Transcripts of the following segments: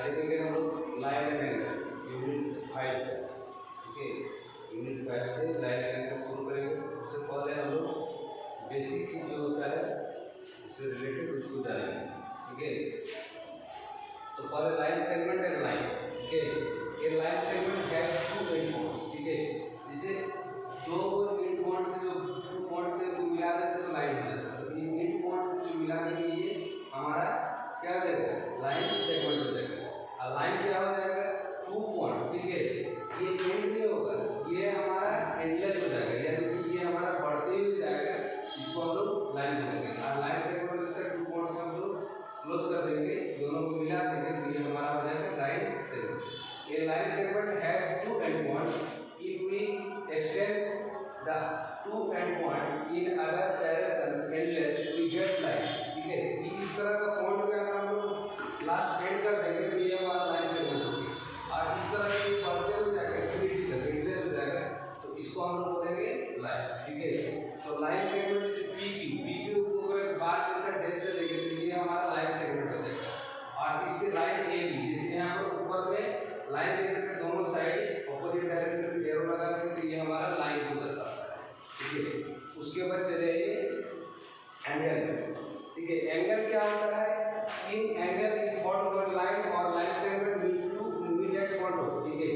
देखेंगे हम लोग लाइन एंड एंगल यूनिट 5, ठीक है। यूनिट 5 से लाइन एंड एंगल शुरू करेंगे। उससे पहले हम लोग बेसिक चीज जो होता है उससे रिलेटेड उसको जानेंगे, ठीक है। तो पहले लाइन सेगमेंट एंड लाइन, ठीक है। ये line segment has two end points, ठीक है। जैसे दो एंड पॉइंट से जो टू पॉइंट से मिला देते तो लाइन हो जाता है। तो ये एंड पॉइंट से जो मिला देंगे ये हमारा क्या हो जाएगा, लाइन सेगमेंट हो जाएगा। और लाइन क्या हो जाएगा, टू पॉइंट, ठीक है। ये एंड नहीं होगा, ये हमारा एंडलेस हो जाएगा, यानी कि ये हमारा बढ़ते हुए जाएगा, इसको हम लोग लाइन बोलेंगे। और लाइन सेगमेंट जिसका टू पॉइंट से हम लोग क्लोज कर देंगे, दोनों को मिला देंगे, तो ये हमारा हो जाएगा लाइन सेगमेंट। ये line segment has two end point if we extend the two end point in other directions endless we get line, ठीक है। इस तरह का पॉइंट में अगर हम लोग लास्ट एंड कर देंगे तो ये हमारा लाइन सेगमेंट हो गया। और इस तरह से बढ़ते हुए जाएगा इंफिनिटी तक एंडलेस हो जाएगा, तो इसको हम लोग बोलेंगे लाइन, ठीक है। तो लाइन सेगमेंट जैसे पी क्यू को एक बार जैसा डैश दे देंगे तो ये हमारा लाइन सेगमेंट हो जाएगा। और इससे लाइन ए बी, जैसे यहाँ पर ऊपर में लाइन देकर के दोनों साइड अपोजिट डायरेक्शन में एरो लगा देंगे तो ये हमारा लाइन को दर्शाता है, ठीक है। उसके बाद चले एंगल, ठीक है। एंगल क्या होता है, an angle is formed by line और line segment meet at point हो, ठीक है।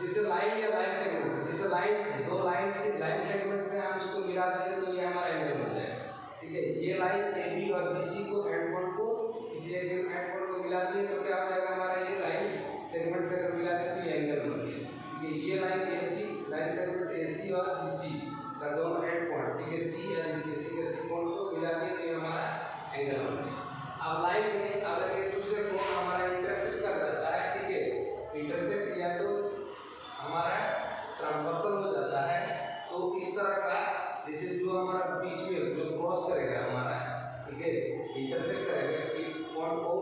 जैसे लाइन या लाइन सेगमेंट से, जैसे लाइन से दो लाइन से लाइन सेगमेंट से हम इसको मिला देंगे तो ये हमारा एंगल हो जाएगा, ठीक है। ये लाइन ए बी और बी सी को एंड पॉइंट को किसी एक एंड पॉइंट को मिला दिए तो क्या हो जाएगा हमारा, ये लाइन सेगमेंट से अगर मिला दें तो ये एंगल बन गया, ठीक है। ये line A C, line segment A C और बी सी का दोनों एंड पॉइंट, ठीक है, सी और ए सी के सी पॉइंट को मिला दिए तो ये हमारा एंगल बन गया। अब लाइन में अगर एक दूसरे को हमारा इंटरसेक्ट कर जाता है, ठीक है, इंटरसेक्ट या तो हमारा ट्रांसवर्सल हो जाता है, तो इस तरह का जैसे जो हमारा बीच में जो क्रॉस करेगा हमारा, ठीक है, इंटरसेक्ट करेगा एक पॉइंट को,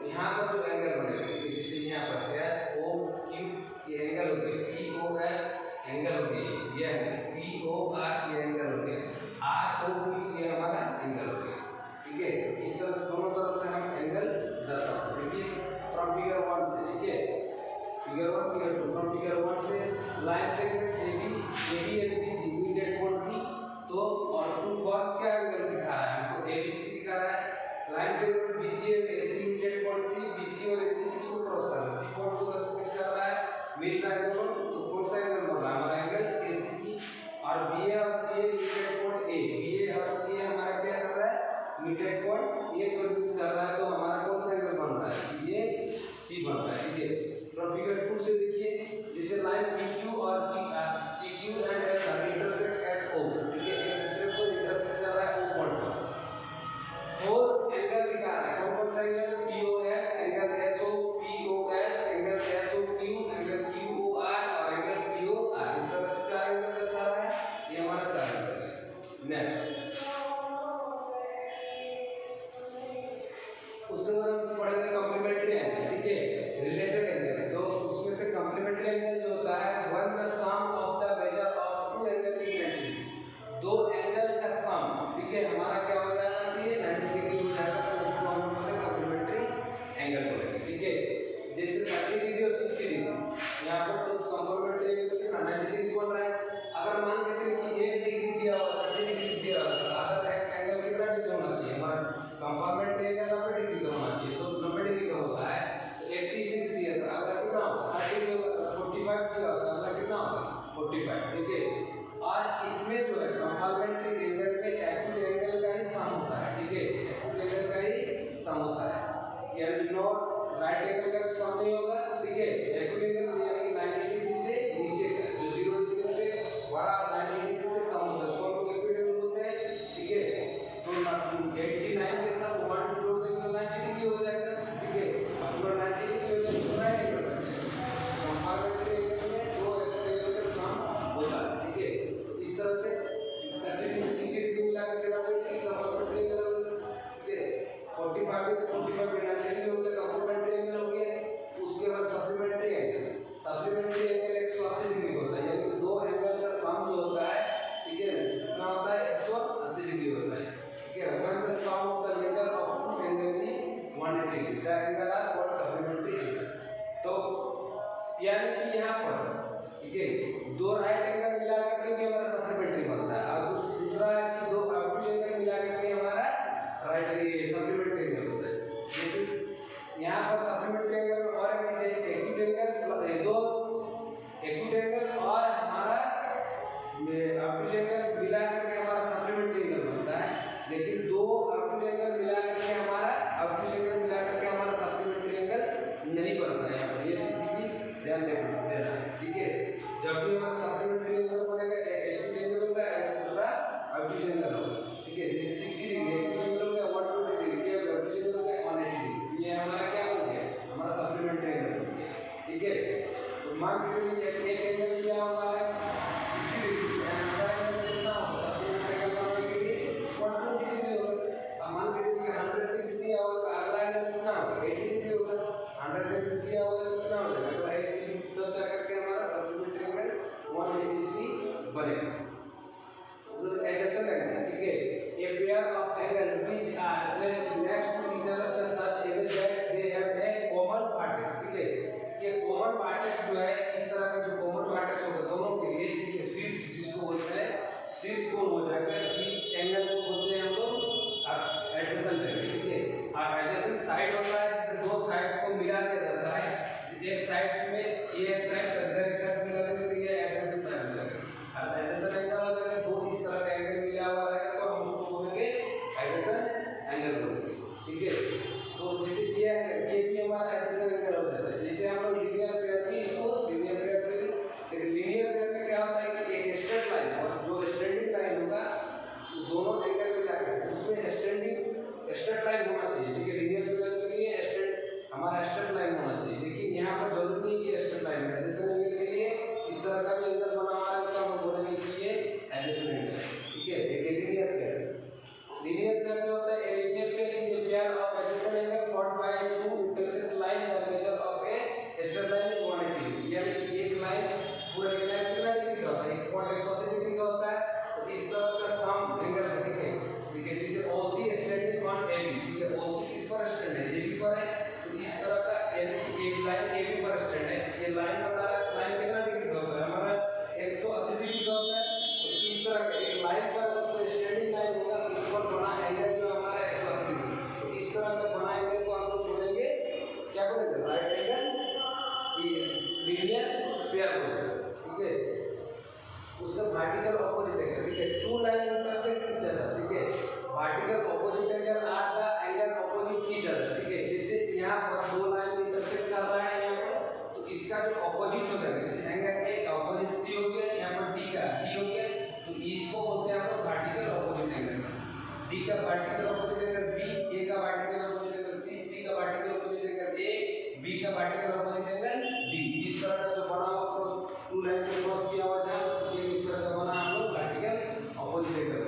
यहाँ पर जो एंगल बनेगा, ठीक है, जैसे यहाँ पर एस ओ क्यू ये एंगल हो गया, पी ओ एस एंगल हो गया, ये एंगल पी ओ आर ये एंगल हो गया, आर ओ क्यू ये हमारा एंगल हो गया, ठीक है। तो इस तरह से दोनों तरफ से हम एंगल दर्शाते हैं। देखिए फ्रॉम फिगर 1 से, ठीक है, फिगर 1 फिगर 2, फ्रॉम फिगर 1 से line segment A B and B C meet at point B, तो और टू फॉर क्या एंगल दिखा रहा है हमको, ए बी सी दिखा रहा है। Line segment B C and A C meet at point C, B C और ए सी किसको क्रॉस कर रहा है, सी पॉइंट को 10 पॉइंट कर रहा है, मिल रहा है दोनों, तो कौन सा एंगल बन रहा है हमारा, एंगल ए सी की। और बी ए और C A meet at point A, B A और सी ए हमारा क्या कर रहा है, मीट एट पॉइंट ए पर मीट कर रहा है, तो हमारा कौन सा एंगल बन रहा है, ये सी बन रहा है, ठीक है। फ्रॉम फिगर 2 से देखिए जैसे लाइन पी क्यू और P Q and S R intersect at O, ठीक है, एक दूसरे को इंटरसेक्ट कर रहा है ओ पॉइंट पर, और एंगल दिखा रहा है कौन सा angle, P O S angle S O, P O S angle S O Q angle Q O R और एंगल पी ओ आर, इस तरह से चार एंगल दर्शा रहा है, ये हमारा चार एंगल है। नेक्स्ट उसके बाद हम पढ़ेंगे कॉम्प्लीमेंट्री एंगल, ठीक है, रिलेटेड एंगल। तो उसमें से कॉम्प्लीमेंट्री एंगल जो होता है, one the sum of the measure of two angle is 90 degree, दो एंगल का सम, ठीक है, हमारा क्या हो जाना चाहिए, 90 डिग्री हो जाएगा, तो उसको हम बोलते हैं कॉम्प्लीमेंट्री एंगल बोलेंगे, ठीक है। जैसे 30 डिग्री और 60 डिग्री यहाँ पर तो कॉम्प्लीमेंट्री एंगल कितना 90 डिग्री बन रहा है। अगर मान के चलिए कि 1 डिग्री दिया हुआ, 30 डिग्री दिया हुआ, तो अगर एंगल कितना डिग्री होना चाहिए, हमारा कॉम्प्लीमेंट्री एंगल 90 डिग्री का होना चाहिए, तो 90 डिग्री का होता है, तो 31 डिग्री दिया था, अगर कितना होगा 60 में 45 दिया होगा, अगर कितना होगा 45, ठीक है। और इसमें जो है कॉम्प्लीमेंट्री एंगल में एक्यूट एंगल का ही सम होता है, ठीक है, एक्यूट एंगल का ही सम होता है, यानी नॉट राइट एंगल का सम नहीं होगा, ठीक है। एक्यूट एंगल यानी कि 90 डिग्री से नीचे का, जो 0 डिग्री से बड़ा 90 डिग्री से कम होता है, उसको हम लोग एक्यूट एंगल बोलते हैं, ठीक है। तो 89 के साथ 1 जोड़ देंगे तो 90 डिग्री हो जाएगा, ठीक है, अगर 90 डिग्री हो जाए तो राइट एंगल बन जाएगा। कॉम्प्लीमेंट्री एंगल में दो एंगल का सम होता है, ठीक है। तो इस तरह से 30 डिग्री 60 डिग्री मिला करके 90 डिग्री का कॉम्प्लीमेंट्री एंगल, ठीक है। 45 डिग्री 45 डिग्री 90 डिग्री हो गया, कॉम्प्लीमेंट्री एंगल हो गया। उसके बाद सप्लीमेंट्री एंगल 180 डिग्री होता है, यानी कि दो एंगल का सम जो यानी कि यहाँ पर ठीक है दो राइट एंगल मिला करके भी हमारा सप्लीमेंट्री बनता है, और दूसरा है कि दो ऑब्टूज एंगल मिला करके हमारा राइट सप्लीमेंट्री एंगल होता है। जैसे यहाँ पर सप्लीमेंट्री एंगल में और एक चीज है एक्यूट एंगल, दो एक्यूट एंगल और हमारा ऑब्टूज एंगल मिला करके हमारा सप्लीमेंट्री एंगल बनता है, लेकिन दो ऑब्टूज एंगल मिला करके हमारा ऑब्टूज एंगल मिला करके हमारा सप्लीमेंट्री एंगल नहीं बनता है। यहाँ पर ये चीज भी ध्यान देना, ठीक है। जब भी हमारा सप्लीमेंट्री एंगल बनेगा एक्यूट एंगल होगा, दूसरा ऑब्टूज एंगल होगा, ठीक है। जैसे 60 डिग्री एक्यूट एंगल होगा, 120 डिग्री के ऑब्टूज एंगल होगा 180 डिग्री, ये हमारा क्या बन गया, हमारा सप्लीमेंट्री एंगल बन गया, ठीक है। तो मान के चलिए एक एंगल क्या होगा 60 डिग्री, दूसरा एंगल कितना होगा सप्लीमेंट्री एंगल बनाने के लिए 120 डिग्री होगा। अब मान के चलिए 100 डिग्री दिया होगा तो अगला एंगल कितना होगा 80 डिग्री होगा, 100 डिग्री दिया होगा तो कितना हो जाएगा अगला 80 डिग्री, तब जा करके हमारा सप्लीमेंट्री एंगल 180 डिग्री बनेगा। तो एडजसेंट एंगल, ठीक है, a pair of angles which are placed next to each other such a way that they have a common vertex, ठीक है। ये कॉमन वर्टेक्स जो है इस तरह का जो कॉमन वर्टेक्स होगा दोनों के लिए, ठीक है, शीर्ष जिसको बोलते हैं शीर्ष कोण हो जाएगा, इस एंगल को बोलते हैं हम लोग एडजेसेंट एंगल, ठीक है। और एडजेसेंट साइड होता है जिसे दो साइड्स को मिला दिया जाता है, एक साइड में ये एक साइड से अगर एक साइड मिला देंगे तो ये एडजेसेंट साइड हो जाएगा, और एडजेसेंट एंगल हो जाएगा दो इस तरह का एंगल मिला हुआ रहेगा तो हम उसको बोलेंगे एडजेसेंट एंगल बोलेंगे, ठीक है। तो जैसे ये भी हमारा एडजेसेंट एंगल हो जाता है। जैसे हम लोग लीनियर पेयर भी इसको लीनियर पेयर से भी, लेकिन लीनियर पेयर में क्या होता है कि एक स्ट्रेट लाइन और जो स्टैंडिंग लाइन होगा दोनों एंगल मिला कर उसमें स्ट्रेट लाइन होना चाहिए, ठीक है। लीनियर पेयर के लिए हमारा स्ट्रेट लाइन होना चाहिए, लेकिन यहाँ पर जरूरी नहीं कि स्ट्रेट लाइन है। एडजेसेंट एंगल के लिए इस तरह का भी एंगल बना हुआ है तो हम बोलेंगे कि ये एडजेसेंट एंगल है, ठीक है। एक लीनियर पेयर में होता है a linear pair is a pair of adjacent angle formed by two intersect line the measure of a straight line is 180 degree, यानी कि एक लाइन पूरा एक लाइन कितना डिग्री का होता है 180 डिग्री का होता है। तो इस तरह का सम एंगल है, ठीक है, ठीक है। जैसे OC स्टैंडिंग ऑन AB, ठीक है, OC किस पर स्टैंड है AB पर है, तो इस तरह का यानी कि एक लाइन AB पर स्टैंड है, ये लाइन बता रहा है लाइन कितना डिग्री का होता है हमारा 180 डिग्री का होता है। तो इस तरह का एक लाइन पर जो स्टैंडिंग लाइन होगा उस पर बना एंगल जो हमारा 180 डिग्री, तो इस तरह का बना एंगल को हम लोग बोलेंगे क्या बोलेंगे राइट एंगल लीनियर पेयर बोलेंगे, ठीक है। उसका वर्टिकल ऑपोजिट एंगल, ठीक है, two line intersect each other, ठीक है, vertical opposite angle are the angle opposite each other, ठीक है। जैसे यहाँ पर दो लाइन इंटरसेक्ट कर रहा है यहाँ पर, तो इसका जो ऑपोजिट हो जाएगा जैसे एंगल ए ऑपोजिट सी हो गया, यहाँ पर डी का बी हो गया, तो इसको बोलते हैं हम लोग वर्टिकल ऑपोजिट एंगल। डी का vertical opposite angle B, A का vertical opposite angle C, C का vertical opposite angle A, B का वर्टिकल ऑपोजिट एंगल डी। इस तरह का जो बना हुआ क्रॉस टू लाइन से क्रॉस किया हुआ है ये इस तरह का बना हम लोग vertical opposite angle.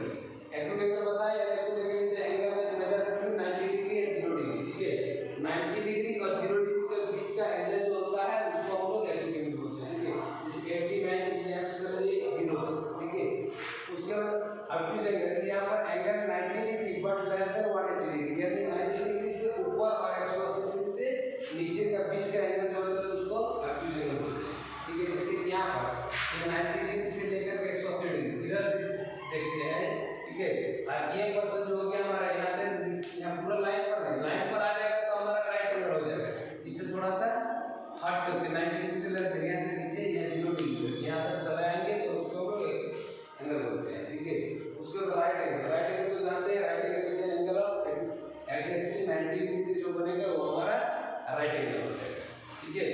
Acute angle बताया, acute angle is angle that measure between 90 degree and 0 degree, ठीक है। 90 डिग्री और 0 डिग्री के बीच का एंगल जो होता है उसको हम लोग एक्यूट एंगल बोलते हैं, ठीक है। जैसे 89 डिग्री यहाँ से चले जाइए 0 तक, ठीक है। उसके बाद ऑब्टूज एंगल यहाँ पर angle 90 degree but less than 180 degree, यानी 90 डिग्री से ऊपर और 180 डिग्री से नीचे का बीच का एंगल जो होता है उसको ऑब्टूज एंगल बोलते हैं, ठीक है। जैसे यहाँ पर 90 डिग्री से लेकर के 180 डिग्री इधर से देखते हैं, ठीक है। और ये पर्सन जो हो गया हमारा यहाँ से यहाँ पूरा लाइन पर आ जाएगा तो हमारा राइट एंगल हो जाएगा। इससे थोड़ा सा हट करके 90 डिग्री से लेस यहाँ से नीचे या 0 डिग्री यहाँ तक चले आएंगे तो उसको एंगल बोलते हैं, ठीक है। उसके बाद राइट एंगल तो जानते हैं, right angle is an angle of exactly 90 degree जो बनेगा वो हमारा राइट एंगल हो जाएगा, ठीक है।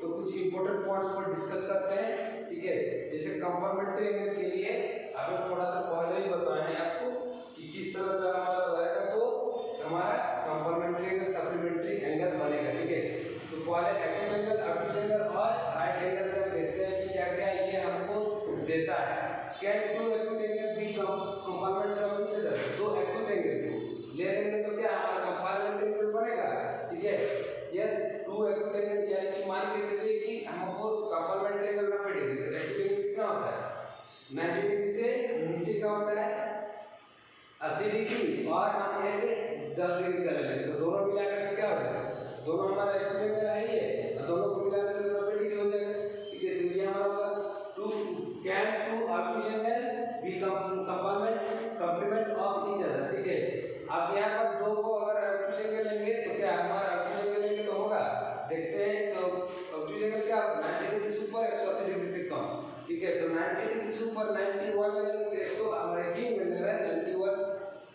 तो कुछ इंपॉर्टेंट पॉइंट्स पर डिस्कस करते हैं, ठीक है। जैसे कंफर्मेंट्री एंगल के लिए अभी थोड़ा सा पहले ही बताया है आपको कि किस तरह का हमारा रहेगा तो हमारा कंफर्मेंट्री एंगल सप्लीमेंट्री एंगल बनेगा, ठीक है। तो पहले एक्यूट एंगल ऑब्टूज एंगल और राइट एंगल से देखते हैं कि क्या क्या ये हमको देता है। Can two acute angle be complementary of each other, दो एक्यूट एंगल ले लेंगे तो क्या हमारा कंफर्मेंट्री एंगल बनेगा, ठीक है। यस, टू एक्यूट एंगल यानी कि मान के चलिए कि हमको कंफर्मेंट्री एंगल 90 डिग्री, तो एक्यूट एंगल कितना होता है 90 डिग्री से नीचे का होता है 80 डिग्री और हम एक 10 डिग्री का ले लेंगे, तो दोनों मिला करके क्या हो जाएगा, दोनों हमारा एक्यूट एंगल है ये, दोनों को मिला करके 90 डिग्री हो जाएगा। यहाँ पर दो को अगर ऑब्ट्यूज एंगल लेंगे तो क्या हमारा ऑब्ट्यूज एंगल लेंगे तो होगा, देखते हैं। तो ऑब्ट्यूज एंगल क्या 90 डिग्री से ऊपर 180 डिग्री से कम, ठीक है। तो 90 डिग्री से ऊपर 91 लेंगे तो हमारा एक ही मिल रहा है 91,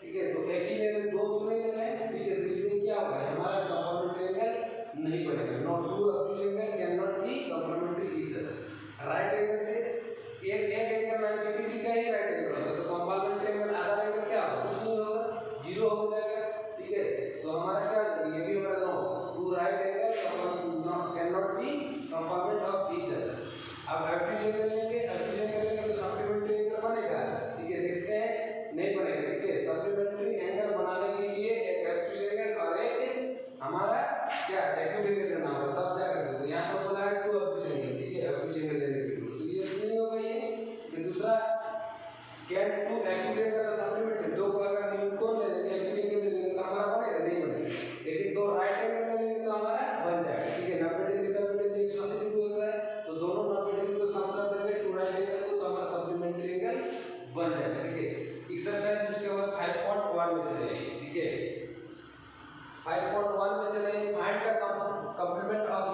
ठीक है। तो एक ही लेंगे, दो तो नहीं ले रहे हैं, ठीक है। तो इसलिए क्या होगा, हमारा कंप्लीमेंट्री एंगल नहीं बनेगा। Not two obtuse angle can not be complementary each other. Right angle से एक एंगल 90 डिग्री का ही राइट एंगल होता है, तो कंप्लीमेंट्री एंगल अदर एंगल क्या होगा, कुछ नहीं होगा, जीरो हो जाएगा, ठीक है। तो हमारा क्या, ये भी हमारा no two right angle can not be complement of each other. अब ऑब्ट्यूज एंगल लेंगे, ऑब्ट्यूज एंगल लेंगे तो सप्लीमेंट्री एंगल बनेगा, ठीक है। देखते हैं, नहीं बनेगा, ठीक है। सप्लीमेंट्री एंगल बनाने के लिए एक ऑब्ट्यूज एंगल और एक हमारा क्या एक्यूट एंगल लेना होगा, तब जाकर तो यहाँ पर बोला है टू ऑब्ट्यूज एंगल, ठीक है। ऑब्ट्यूज एंगल लेने के लिए तो ये नहीं होगा, ये दूसरा कैन टू एक्यूट एंगल का सप्लीमेंट्री, दो को अगर न्यूटन ले लेंगे, एक्यूट एंगल ले लेंगे तो हमारा बनेगा, नहीं बनेगा। लेकिन दो राइट एंगल ले लेंगे तो हमारा बन जाएगा, ठीक है। 90 डिग्री 180 डिग्री होता है, तो दोनों 90 डिग्री को सम कर देंगे टू राइट एंगल को, तो हमारा सप्लीमेंट्री एंगल बन जाएगा, ठीक है। एक्सरसाइज उसके बाद 5.1 में चले जाइए, ठीक है। 5.1 में चले, find the complement of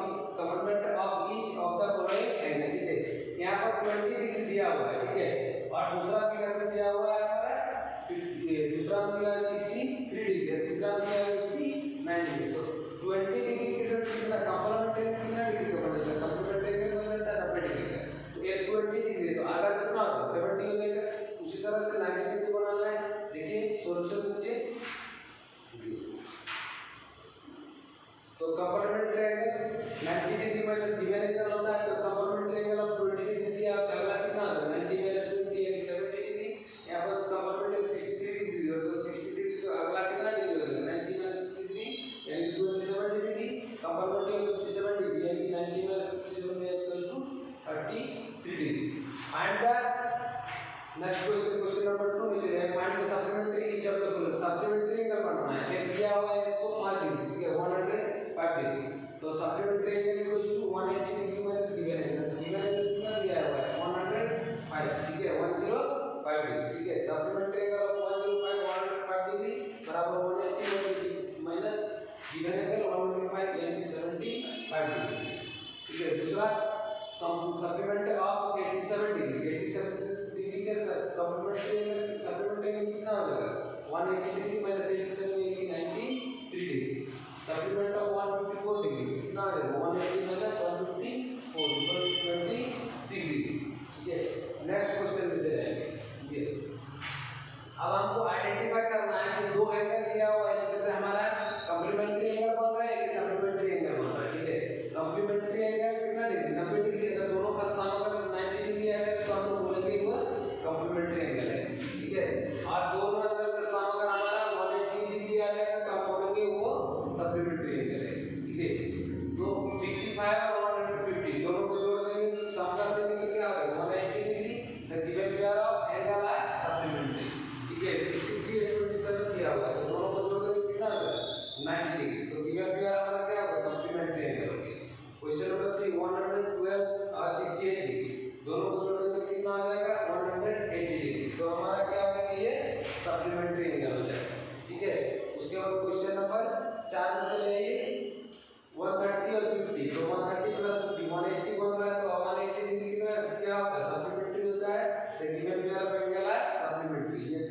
each of the following angle, ठीक है। यहाँ पर 20 डिग्री दिया हुआ है, ठीक है। और दूसरा फिगर में दिया हुआ है हमारा, दूसरा में दिया 63 डिग्री, तीसरा में दिया 59 डिग्री। तो 20 डिग्री के साथ कितना कंप्लीमेंट एंगल कितना डिग्री का बन जाता है, कंप्लीमेंट एंगल बन जाता है 90 डिग्री का। तो ये 20 डिग्री, तो आधा कितना होगा 70 हो जाएगा। उसी तरह से 90 डिग्री बनाना है, देखिए सोल्यूशन नीचे। तो complementary angle 90 degree minus given angle होता है, तो कंप्लीमेंट्री एंगल ऑफ 20 डिग्री दिया है, अगला कितना होता है 90 माइनस 20 यानी 70 डिग्री। यहाँ पर कंप्लीमेंट्री 63 डिग्री हो, तो 63 डिग्री तो अगला कितना डिग्री हो जाएगा 90 माइनस 63 यानी 27 डिग्री। कंप्लीमेंट्री 57 डिग्री यानी 90 minus 57 equals to 33 degree. Find the next question, question number 2 में चलिए। Find the supplementary each of the following, supplementary angle बनाना है। एक दिया हुआ है 105 डिग्री, ठीक है, 105 डिग्री। तो supplementary angle equals to 180 degree minus given angle, given angle कितना दिया हुआ है 105, ठीक है, 105 डिग्री, ठीक है। सप्लीमेंट्री एंगल ऑफ 105 डिग्री बराबर 180 डिग्री माइनस गिवन एंगल 105 यानी 75 डिग्री, ठीक है। दूसरा सप्लीमेंट ऑफ 87 डिग्री, 87 डिग्री के सप्लीमेंट्री एंगल, सप्लीमेंट्री एंगल कितना हो जाएगा 180 डिग्री माइनस 87 यानी 93 डिग्री। सप्लीमेंट ऑफ 154 डिग्री कितना आ जाएगा 180 माइनस 154 26 डिग्री, ठीक है। नेक्स्ट क्वेश्चन में चले जाएंगे, ये अब हमको आइडेंटिफाई करना है कि दो एंगल दिया हुआ है, इसमें से हमारा कंप्लीमेंट्री एंगल बन रहा है कि सप्लीमेंट्री एंगल बन रहा है, ठीक है। कंप्लीमेंट्री एंगल कितना डिग्री 90 डिग्री, अगर दोनों का सम अगर 90 डिग्री है तो हम लोग बोलेंगे वो कंप्लीमेंट्री एंगल है, ठीक है। और दोनों एंगल का सम अगर हमारा 180 डिग्री आ जाएगा तो हम बोलेंगे वो सप्लीमेंट्री एंगल है, ठीक है। तो 65 और 150 दोनों को जोड़ देंगे तो सम कर देंगे तो क्या होगा 180 degree, the given pair of angle are supplementary, ठीक है। 63 और 27 दिया हुआ है, तो दोनों को जोड़ देंगे कितना होगा 90 डिग्री, तो गिवन पेयर हमारा क्या होगा कंप्लीमेंट्री एंगल हो गया। क्वेश्चन नंबर 3 112 और 68 डिग्री दोनों को जोड़ देंगे कितना आ जाएगा 180 डिग्री, तो हमारा क्या हो जाएगा ये सप्लीमेंट्री एंगल हो जाएगा, ठीक है। उसके बाद क्वेश्चन नंबर 4 में चले आइए। 130 और 50, तो 130 प्लस 50 180 बन रहा है, तो 180 डिग्री कितना क्या होता है सप्लीमेंट्री होता है, तो गिवन पेयर ऑफ एंगल है सप्लीमेंट्री, ये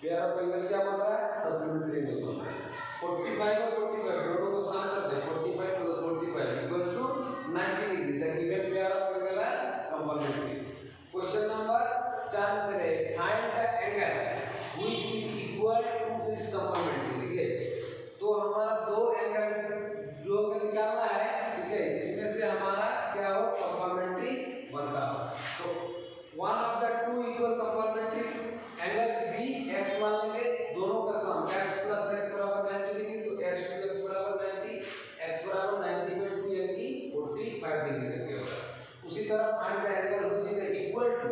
पेयर ऑफ एंगल क्या बन रहा है सप्लीमेंट्री एंगल बन रहा है। 45 और 45 दोनों को सम कर दें, 45 plus 45 equals to 90 degree, the given pair of angle है कंप्लीमेंट्री। क्वेश्चन नंबर 4 में चले, find the angle which is equal to this complementary, ठीक है। तो हमारा दो एंगल जो निकालना है, ठीक है, जिसमें से हमारा क्या हो कंप्लीमेंट्री बनता हो। तो one of the two equal complementary angles be x मान लेंगे, दोनों का सम x प्लस x बराबर 90 डिग्री, तो x टू x बराबर 90, x बराबर 90/2 यानी कि 45 डिग्री करके होगा। उसी तरह find the angle which is equal to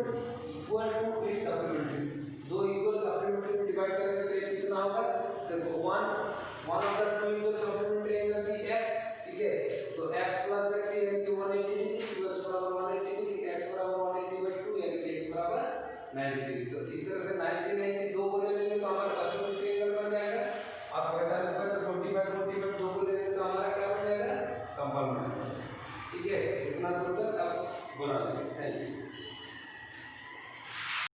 its supplementary, दो इक्वल सप्लीमेंट्री में डिवाइड करेंगे तो ये कितना होगा, देखो one of the two equal supplementary angle भी x, ठीक है। तो x प्लस x यानी कि 180 डिग्री, तो x बराबर 180 डिग्री, x बराबर 180/2 यानी कि x बराबर 90 डिग्री। तो इस तरह से